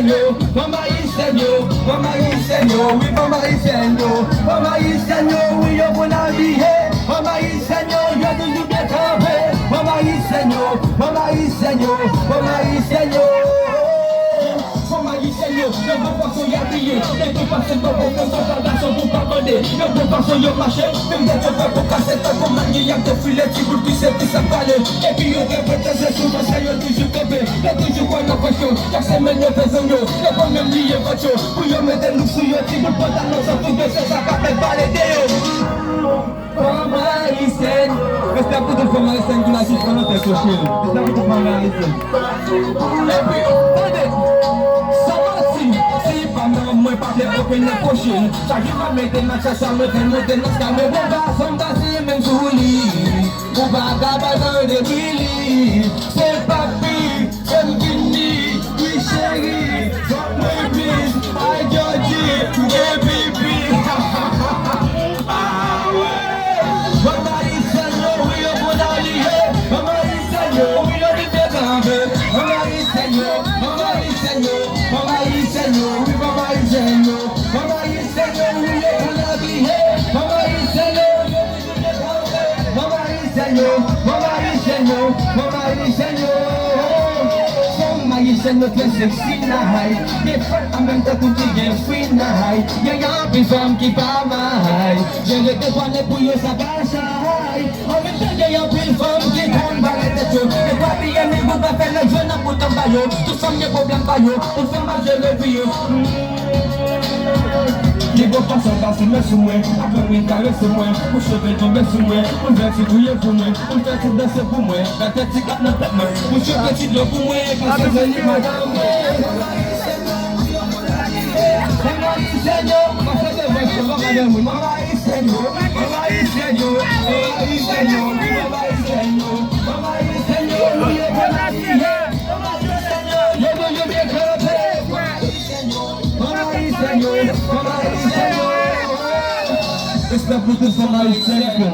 Senhor, vamos aí, Senhor, vamos aí, Senhor, e vamos aí, Senhor, vamos aí, Senhor, e eu vou na vie, vamos aí, Senhor, Jesus do Betânia, vamos aí, Senhor, vamos aí, Senhor, vamos aí, Senhor. Senhor, eu vou passar e abrir, dentro do parceiro, eu vou fazer a dança do pagodê, eu vou passar e eu marchei, eu deixo eu vou caceta, com mania, de filete, por isso eu te sapalhe, e que eu quero proteger chuva, Senhor, tu ju bebê, eu tu ju quando eu faço, já sei melhor pesão, eu vou me liar, eu faço, fui eu me deluxo, eu te vou botar nossa, tu vê se essa capa é paredeu. Vamos aí, Senhor. Esse tempo do vamos aí, Senhor, que nós estamos no teu cocheiro. Esse tempo do vamos aí, Senhor. Mwen patle open na koshin Chagi pa meten na chasa meten na skame Boga som da si men souli Boga gaba de wili Se papi, sem gini We shaggy, from my please I Georgie, yeah baby Mama Senhor, we are Bonali Mama Senhor, we are the Begambe Mama Senhor, Mama Senhor Mama Senhor, we Mama Senhor, Mama Senhor, we are gonna be here. Mama Senhor, Mama Senhor, Mama Senhor, Mama Senhor. Mama Senhor, que sexy na high, que francamente contigo free na high. Yeah, be from keep on high. Je te connais pour yo sa baixa high. On me tell you be from keep on ballet de tu. Et toi bien les bouts faire le jeune à bout en baillot. Tout ça mes problèmes baillot. Tout ça ma je le vis. Je vou passar pra cima de moi, a caminho carece moi, o chover tombe sur moi, o vento bouille pour moi, o vento danse pour moi, la tête se casse dans tête moi, o chover petit l'eau pour moi, quand c'est venu madame moi. Senhor, você deve falar madame, mamãe Senhor, mamãe Senhor, mamãe Senhor, mamãe Senhor, mamãe Senhor, eu vou na vida, mamãe Senhor, eu vou me cantar, mamãe Senhor, mamãe Senhor. Esse é o produto mais sério.